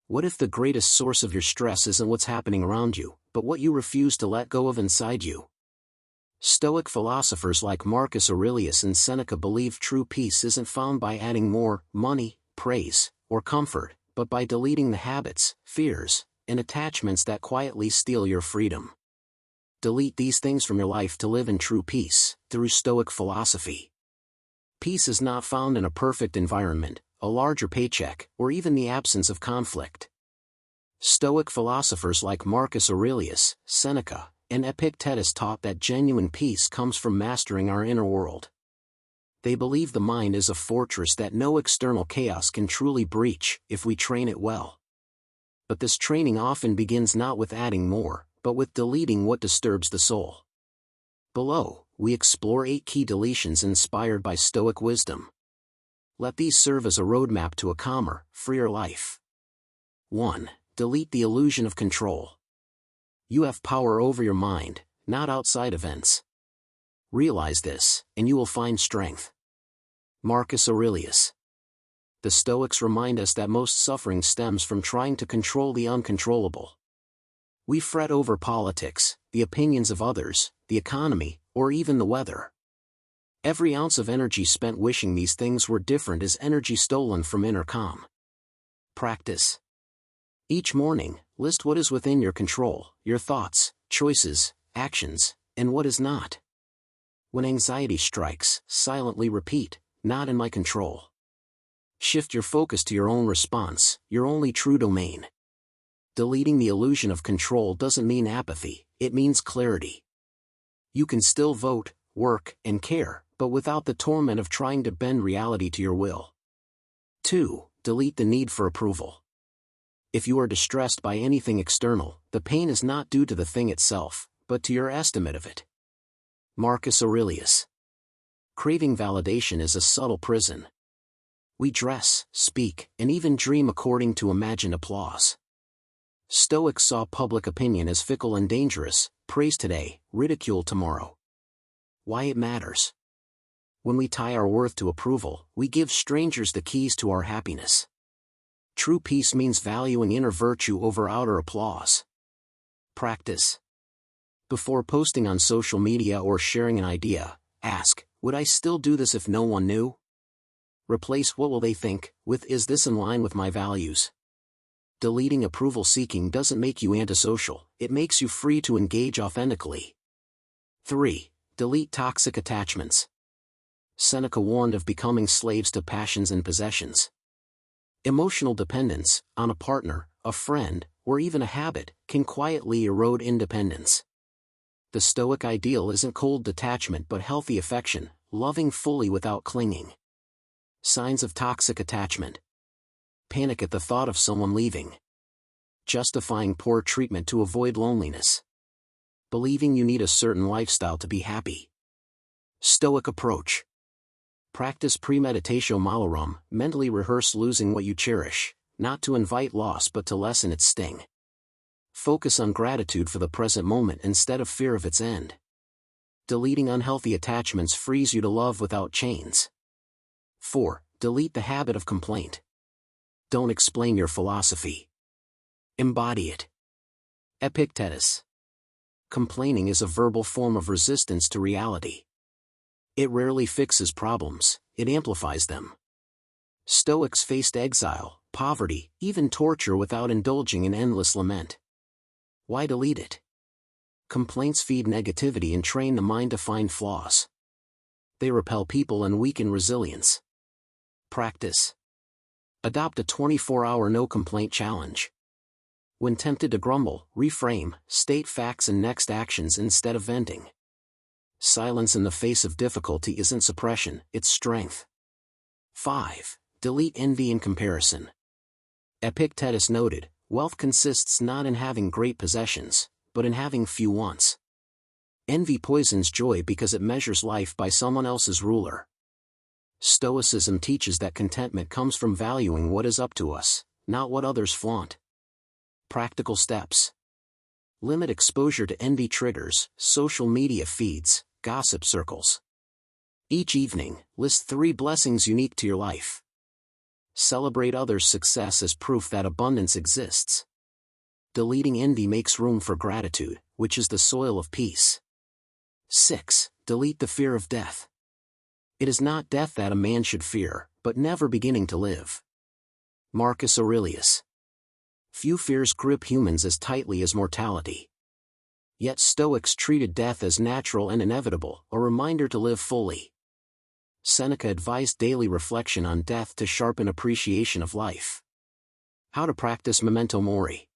What if the greatest source of your stress isn't what's happening around you, but what you refuse to let go of inside you? Stoic philosophers like Marcus Aurelius and Seneca believe true peace isn't found by adding more money, praise, or comfort, but by deleting the habits, fears, and attachments that quietly steal your freedom. Delete these things from your life to live in true peace, through Stoic philosophy. Peace is not found in a perfect environment, a larger paycheck, or even the absence of conflict. Stoic philosophers like Marcus Aurelius, Seneca, and Epictetus taught that genuine peace comes from mastering our inner world. They believe the mind is a fortress that no external chaos can truly breach if we train it well. But this training often begins not with adding more, but with deleting what disturbs the soul. Below, we explore 8 key deletions inspired by Stoic wisdom. Let these serve as a roadmap to a calmer, freer life. 1. Delete the illusion of control. You have power over your mind, not outside events. Realize this, and you will find strength. Marcus Aurelius. The Stoics remind us that most suffering stems from trying to control the uncontrollable. We fret over politics, the opinions of others, the economy, or even the weather. Every ounce of energy spent wishing these things were different is energy stolen from inner calm. Practice. Each morning, list what is within your control, your thoughts, choices, actions, and what is not. When anxiety strikes, silently repeat, "Not in my control." Shift your focus to your own response, your only true domain. Deleting the illusion of control doesn't mean apathy, it means clarity. You can still vote, work, and care, but without the torment of trying to bend reality to your will. 2. Delete the need for approval. If you are distressed by anything external, the pain is not due to the thing itself, but to your estimate of it. Marcus Aurelius. Craving validation is a subtle prison. We dress, speak, and even dream according to imagined applause. Stoics saw public opinion as fickle and dangerous, praise today, ridicule tomorrow. Why it matters. When we tie our worth to approval, we give strangers the keys to our happiness. True peace means valuing inner virtue over outer applause. Practice. Before posting on social media or sharing an idea, ask, would I still do this if no one knew? Replace what will they think with, is this in line with my values? Deleting approval seeking doesn't make you antisocial, it makes you free to engage authentically. 3. Delete toxic attachments. Seneca warned of becoming slaves to passions and possessions. Emotional dependence, on a partner, a friend, or even a habit, can quietly erode independence. The Stoic ideal isn't cold detachment but healthy affection, loving fully without clinging. Signs of toxic attachment. Panic at the thought of someone leaving. Justifying poor treatment to avoid loneliness. Believing you need a certain lifestyle to be happy. Stoic approach. Practice premeditatio malorum, mentally rehearse losing what you cherish, not to invite loss but to lessen its sting. Focus on gratitude for the present moment instead of fear of its end. Deleting unhealthy attachments frees you to love without chains. 4. Delete the habit of complaint. Don't explain your philosophy. Embody it. Epictetus. Complaining is a verbal form of resistance to reality. It rarely fixes problems, it amplifies them. Stoics faced exile, poverty, even torture without indulging in endless lament. Why delete it? Complaints feed negativity and train the mind to find flaws. They repel people and weaken resilience. Practice. Adopt a 24-hour no-complaint challenge. When tempted to grumble, reframe, state facts and next actions instead of venting. Silence in the face of difficulty isn't suppression, it's strength. 5. Delete envy and comparison. Epictetus noted, wealth consists not in having great possessions, but in having few wants. Envy poisons joy because it measures life by someone else's ruler. Stoicism teaches that contentment comes from valuing what is up to us, not what others flaunt. Practical steps. Limit exposure to envy triggers, social media feeds, gossip circles. Each evening, list 3 blessings unique to your life. Celebrate others' success as proof that abundance exists. Deleting envy makes room for gratitude, which is the soil of peace. 6. Delete the fear of death. It is not death that a man should fear, but never beginning to live. Marcus Aurelius. Few fears grip humans as tightly as mortality. Yet Stoics treated death as natural and inevitable, a reminder to live fully. Seneca advised daily reflection on death to sharpen appreciation of life. How to practice memento mori.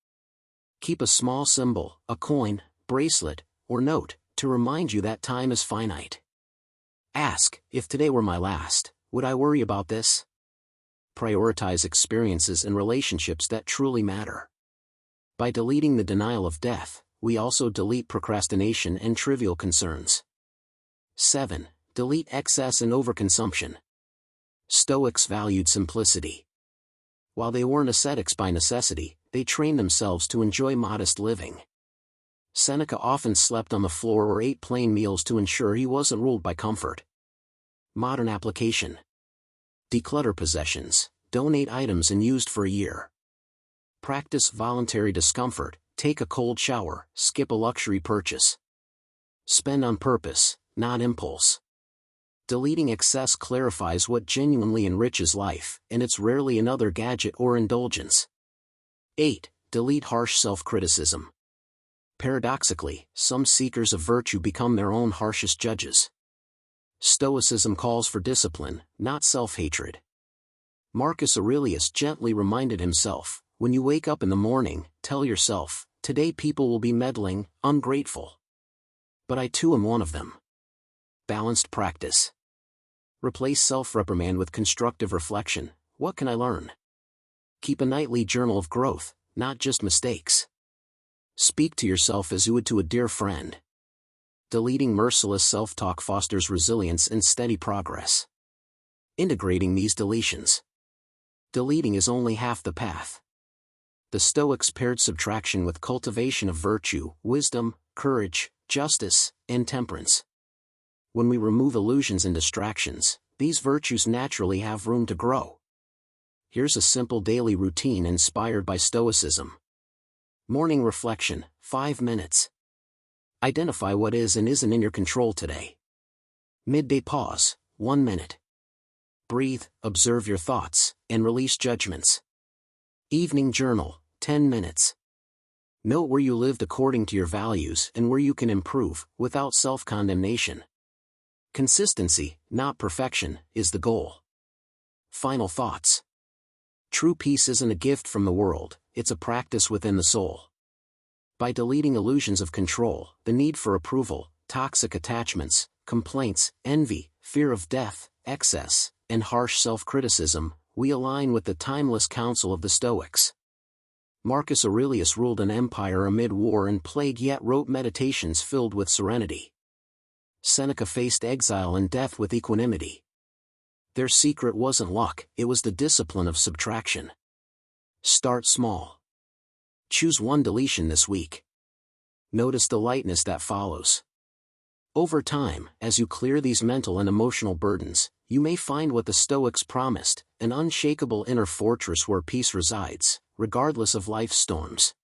Keep a small symbol, a coin, bracelet, or note, to remind you that time is finite. Ask, if today were my last, would I worry about this? Prioritize experiences and relationships that truly matter. By deleting the denial of death, we also delete procrastination and trivial concerns. 7. Delete excess and overconsumption. Stoics valued simplicity. While they weren't ascetics by necessity, they trained themselves to enjoy modest living. Seneca often slept on the floor or ate plain meals to ensure he wasn't ruled by comfort. Modern application. Declutter possessions, donate items unused for a year. Practice voluntary discomfort, take a cold shower, skip a luxury purchase. Spend on purpose, not impulse. Deleting excess clarifies what genuinely enriches life, and it's rarely another gadget or indulgence. 8. Delete harsh self-criticism. Paradoxically, some seekers of virtue become their own harshest judges. Stoicism calls for discipline, not self-hatred. Marcus Aurelius gently reminded himself, when you wake up in the morning, tell yourself, today people will be meddling, ungrateful. But I too am one of them. Balanced practice. Replace self-reprimand with constructive reflection. What can I learn? Keep a nightly journal of growth, not just mistakes. Speak to yourself as you would to a dear friend. Deleting merciless self-talk fosters resilience and steady progress. Integrating these deletions. Deleting is only half the path. The Stoics paired subtraction with cultivation of virtue, wisdom, courage, justice, and temperance. When we remove illusions and distractions, these virtues naturally have room to grow. Here's a simple daily routine inspired by Stoicism. Morning reflection, 5 minutes. Identify what is and isn't in your control today. Midday pause, 1 minute. Breathe, observe your thoughts, and release judgments. Evening journal, 10 minutes. Note where you lived according to your values and where you can improve, without self-condemnation. Consistency, not perfection, is the goal. Final thoughts. True peace isn't a gift from the world, it's a practice within the soul. By deleting illusions of control, the need for approval, toxic attachments, complaints, envy, fear of death, excess, and harsh self-criticism, we align with the timeless counsel of the Stoics. Marcus Aurelius ruled an empire amid war and plague yet wrote meditations filled with serenity. Seneca faced exile and death with equanimity. Their secret wasn't luck, it was the discipline of subtraction. Start small. Choose one deletion this week. Notice the lightness that follows. Over time, as you clear these mental and emotional burdens, you may find what the Stoics promised, an unshakable inner fortress where peace resides, regardless of life's storms.